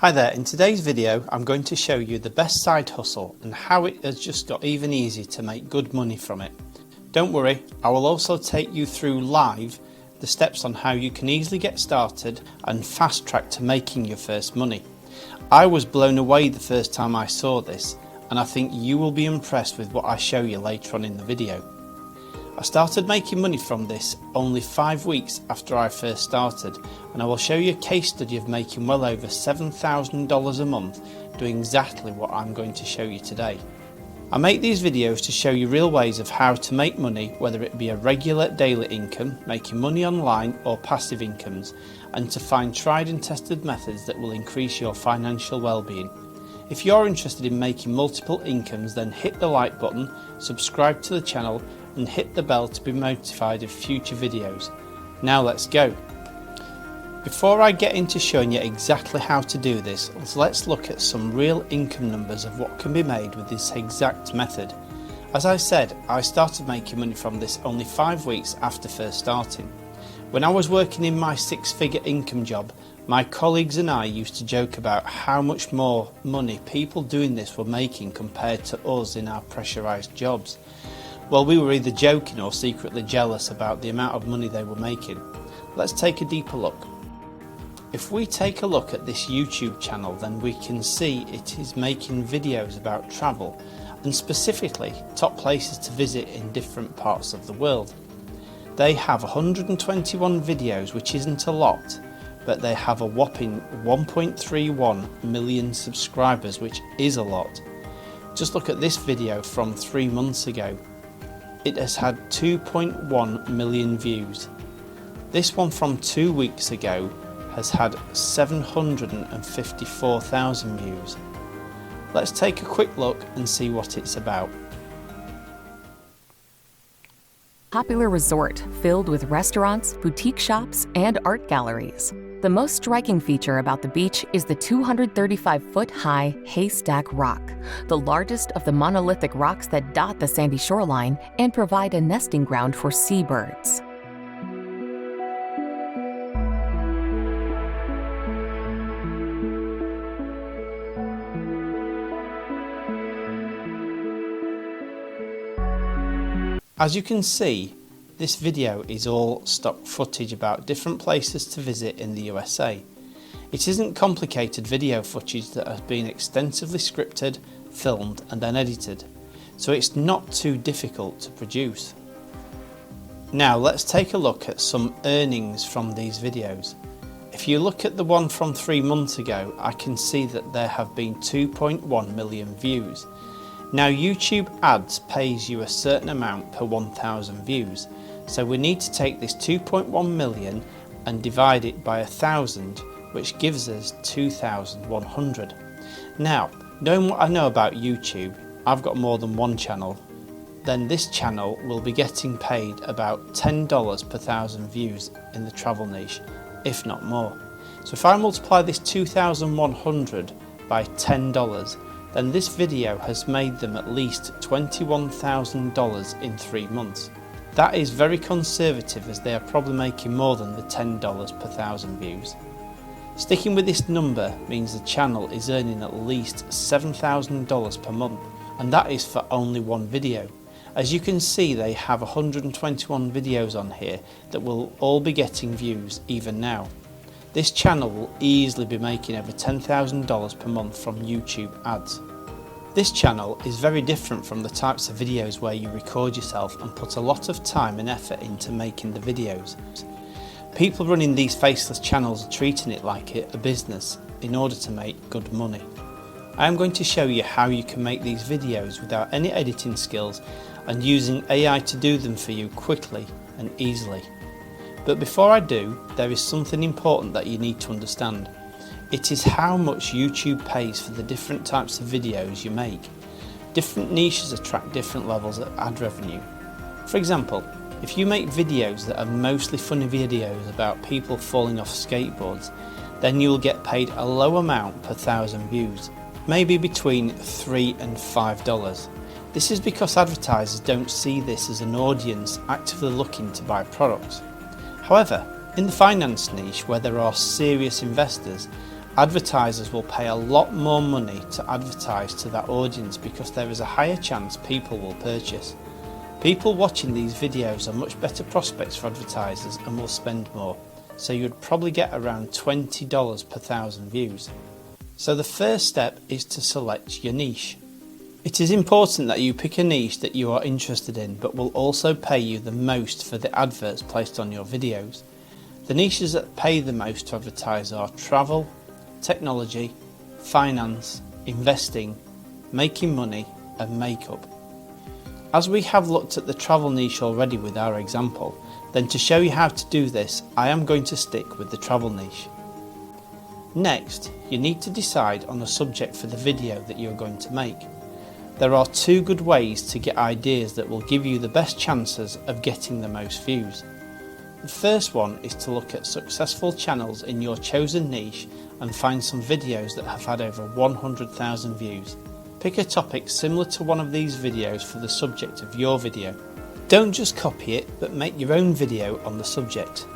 Hi there, in today's video I'm going to show you the best side hustle and how it has just got even easier to make good money from it. Don't worry, I will also take you through live the steps on how you can easily get started and fast track to making your first money. I was blown away the first time I saw this, and I think you will be impressed with what I show you later on in the video. I started making money from this only 5 weeks after I first started, and I will show you a case study of making well over $7,000 a month doing exactly what I'm going to show you today. I make these videos to show you real ways of how to make money, whether it be a regular daily income, making money online, or passive incomes, and to find tried and tested methods that will increase your financial well-being. If you're interested in making multiple incomes, then hit the like button, subscribe to the channel, and hit the bell to be notified of future videos. Now let's go. Before I get into showing you exactly how to do this, let's look at some real income numbers of what can be made with this exact method. As I said, I started making money from this only 5 weeks after first starting. When I was working in my 6-figure income job, my colleagues and I used to joke about how much more money people doing this were making compared to us in our pressurised jobs. Well, we were either joking or secretly jealous about the amount of money they were making. Let's take a deeper look. If we take a look at this YouTube channel, then we can see it is making videos about travel, and specifically top places to visit in different parts of the world. They have 121 videos, which isn't a lot, but they have a whopping 1.31 million subscribers, which is a lot. Just look at this video from 3 months ago. It has had 2.1 million views. This one from 2 weeks ago has had 754,000 views. Let's take a quick look and see what it's about. Popular resort filled with restaurants, boutique shops, and art galleries. The most striking feature about the beach is the 235-foot-high Haystack Rock, the largest of the monolithic rocks that dot the sandy shoreline and provide a nesting ground for seabirds. As you can see, this video is all stock footage about different places to visit in the USA. It isn't complicated video footage that has been extensively scripted, filmed and then edited, so it's not too difficult to produce. Now let's take a look at some earnings from these videos. If you look at the one from 3 months ago, I can see that there have been 2.1 million views. Now YouTube ads pays you a certain amount per 1,000 views, so we need to take this 2.1 million and divide it by 1,000, which gives us 2,100. Now, knowing what I know about YouTube, I've got more than one channel, then this channel will be getting paid about $10 per 1,000 views in the travel niche, if not more. So if I multiply this 2,100 by $10, then this video has made them at least $21,000 in 3 months. That is very conservative, as they are probably making more than the $10 per 1,000 views. Sticking with this number means the channel is earning at least $7,000 per month, and that is for only one video. As you can see, they have 121 videos on here that will all be getting views even now. This channel will easily be making over $10,000 per month from YouTube ads. This channel is very different from the types of videos where you record yourself and put a lot of time and effort into making the videos. People running these faceless channels are treating it like a business in order to make good money. I am going to show you how you can make these videos without any editing skills and using AI to do them for you quickly and easily. But before I do, there is something important that you need to understand. It is how much YouTube pays for the different types of videos you make. Different niches attract different levels of ad revenue. For example, if you make videos that are mostly funny videos about people falling off skateboards, then you will get paid a low amount per 1,000 views, maybe between $3 and $5. This is because advertisers don't see this as an audience actively looking to buy products. However, in the finance niche, where there are serious investors, Advertisers will pay a lot more money to advertise to that audience because there is a higher chance people will purchase. People watching these videos are much better prospects for advertisers and will spend more, so you'd probably get around $20 per 1,000 views. So the first step is to select your niche. It is important that you pick a niche that you are interested in but will also pay you the most for the adverts placed on your videos. The niches that pay the most to advertise are travel, technology, finance, investing, making money and makeup. As we have looked at the travel niche already with our example, then to show you how to do this, I am going to stick with the travel niche. Next, you need to decide on a subject for the video that you are going to make. There are two good ways to get ideas that will give you the best chances of getting the most views. The first one is to look at successful channels in your chosen niche and find some videos that have had over 100,000 views. Pick a topic similar to one of these videos for the subject of your video. Don't just copy it, but make your own video on the subject.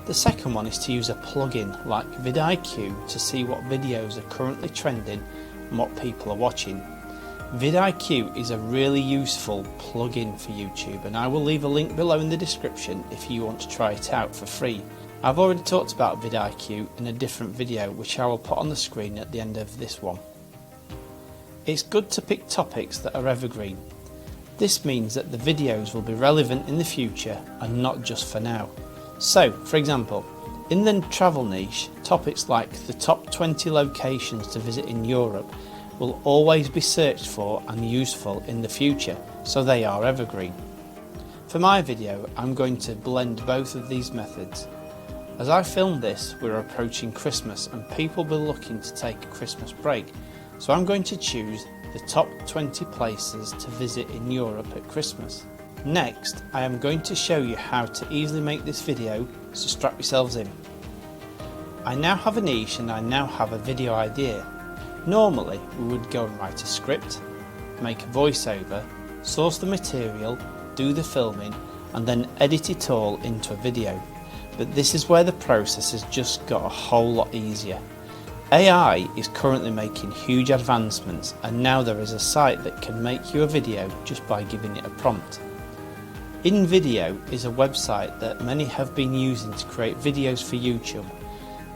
The second one is to use a plugin like vidIQ to see what videos are currently trending and what people are watching. vidIQ is a really useful plugin for YouTube, and I will leave a link below in the description if you want to try it out for free. I've already talked about vidIQ in a different video which I will put on the screen at the end of this one. It's good to pick topics that are evergreen. This means that the videos will be relevant in the future and not just for now. So, for example, in the travel niche, topics like the top 20 locations to visit in Europe will always be searched for and useful in the future, so they are evergreen. For my video, I'm going to blend both of these methods. As I film this, we're approaching Christmas and people will be looking to take a Christmas break, so I'm going to choose the top 20 places to visit in Europe at Christmas. Next, I am going to show you how to easily make this video, so strap yourselves in. I now have a niche and I now have a video idea. Normally, we would go and write a script, make a voiceover, source the material, do the filming, and then edit it all into a video. But this is where the process has just got a whole lot easier. AI is currently making huge advancements, and now there is a site that can make you a video just by giving it a prompt. InVideo is a website that many have been using to create videos for YouTube,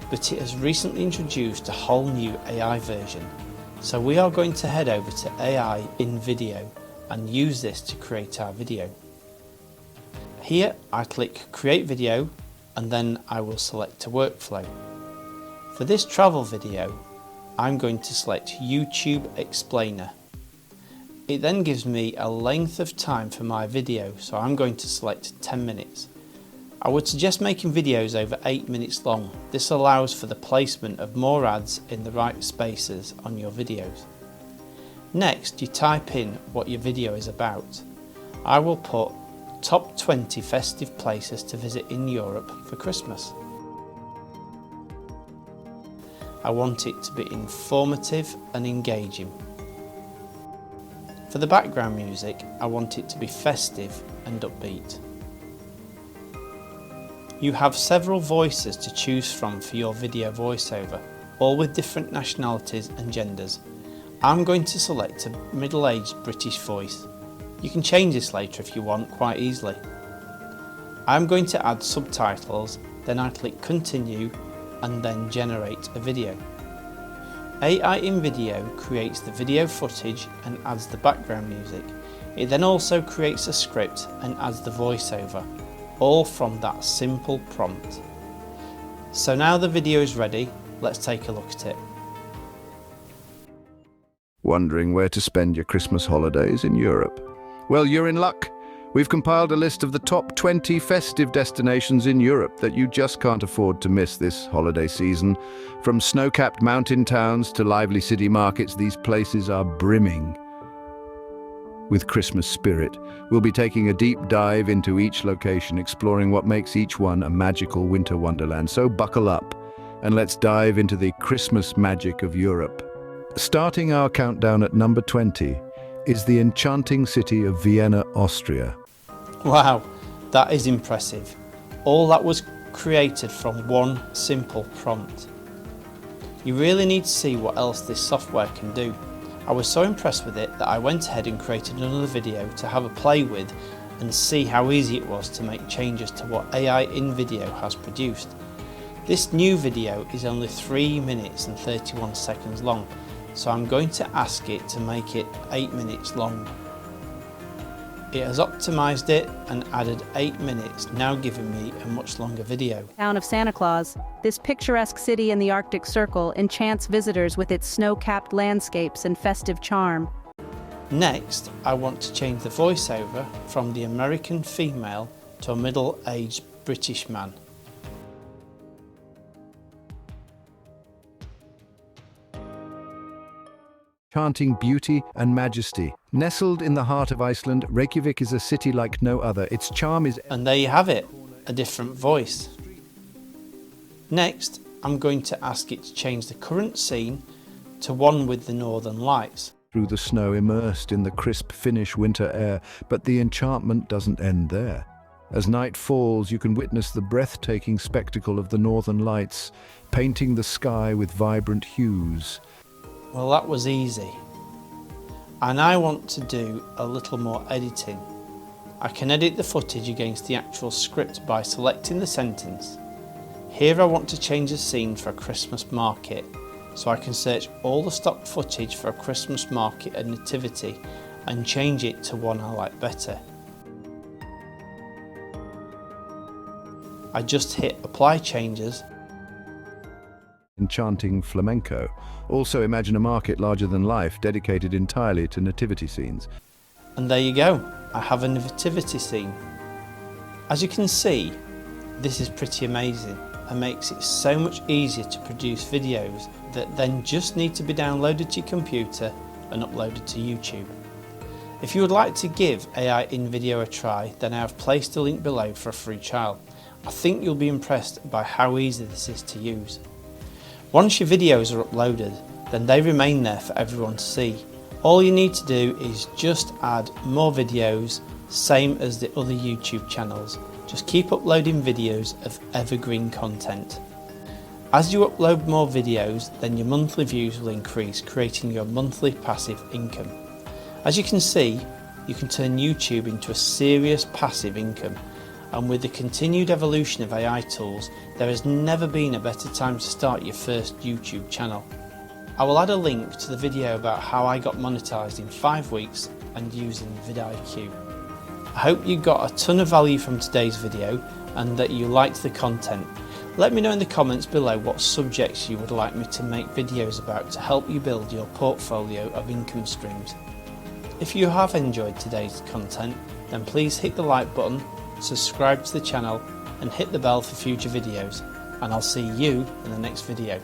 but it has recently introduced a whole new AI version. So we are going to head over to AI InVideo and use this to create our video. Here I click Create Video and then I will select a workflow. For this travel video, I'm going to select YouTube Explainer. It then gives me a length of time for my video, so I'm going to select 10 minutes. I would suggest making videos over 8 minutes long. This allows for the placement of more ads in the right spaces on your videos. Next, you type in what your video is about. I will put top 20 festive places to visit in Europe for Christmas. I want it to be informative and engaging. For the background music, I want it to be festive and upbeat. You have several voices to choose from for your video voiceover, all with different nationalities and genders. I'm going to select a middle-aged British voice. You can change this later if you want, quite easily. I'm going to add subtitles, then I click Continue and then Generate a video. AI InVideo creates the video footage and adds the background music. It then also creates a script and adds the voiceover, all from that simple prompt. So now the video is ready, let's take a look at it. Wondering where to spend your Christmas holidays in Europe? Well, you're in luck. We've compiled a list of the top 20 festive destinations in Europe that you just can't afford to miss this holiday season. From snow-capped mountain towns to lively city markets, these places are brimming with Christmas spirit. We'll be taking a deep dive into each location, exploring what makes each one a magical winter wonderland. So buckle up and let's dive into the Christmas magic of Europe. Starting our countdown at number 20 is the enchanting city of Vienna, Austria. Wow, that is impressive. All that was created from one simple prompt. You really need to see what else this software can do. I was so impressed with it that I went ahead and created another video to have a play with and see how easy it was to make changes to what AI in video has produced. This new video is only 3 minutes and 31 seconds long, so I'm going to ask it to make it 8 minutes long. It has optimised it and added 8 minutes, now giving me a much longer video. Town of Santa Claus, this picturesque city in the Arctic Circle enchants visitors with its snow-capped landscapes and festive charm. Next, I want to change the voiceover from the American female to a middle-aged British man. Chanting beauty and majesty. Nestled in the heart of Iceland, Reykjavik is a city like no other. Its charm is... And there you have it, a different voice. Next, I'm going to ask it to change the current scene to one with the northern lights. Through the snow, immersed in the crisp Finnish winter air, but the enchantment doesn't end there. As night falls, you can witness the breathtaking spectacle of the northern lights, painting the sky with vibrant hues. Well, that was easy. And I want to do a little more editing. I can edit the footage against the actual script by selecting the sentence. Here I want to change the scene for a Christmas market, so I can search all the stock footage for a Christmas market and nativity and change it to one I like better. I just hit apply changes. Enchanting flamenco. Also imagine a market larger than life dedicated entirely to nativity scenes. And there you go, I have a nativity scene. As you can see, this is pretty amazing and makes it so much easier to produce videos that then just need to be downloaded to your computer and uploaded to YouTube. If you would like to give AI in video a try, then I have placed a link below for a free trial. I think you'll be impressed by how easy this is to use. Once your videos are uploaded, then they remain there for everyone to see. All you need to do is just add more videos, same as the other YouTube channels. Just keep uploading videos of evergreen content. As you upload more videos, then your monthly views will increase, creating your monthly passive income. As you can see, you can turn YouTube into a serious passive income. And with the continued evolution of AI tools, there has never been a better time to start your first YouTube channel. I will add a link to the video about how I got monetized in 5 weeks and using vidIQ. I hope you got a ton of value from today's video and that you liked the content. Let me know in the comments below what subjects you would like me to make videos about to help you build your portfolio of income streams. If you have enjoyed today's content, then please hit the like button, subscribe to the channel and hit the bell for future videos, and I'll see you in the next video.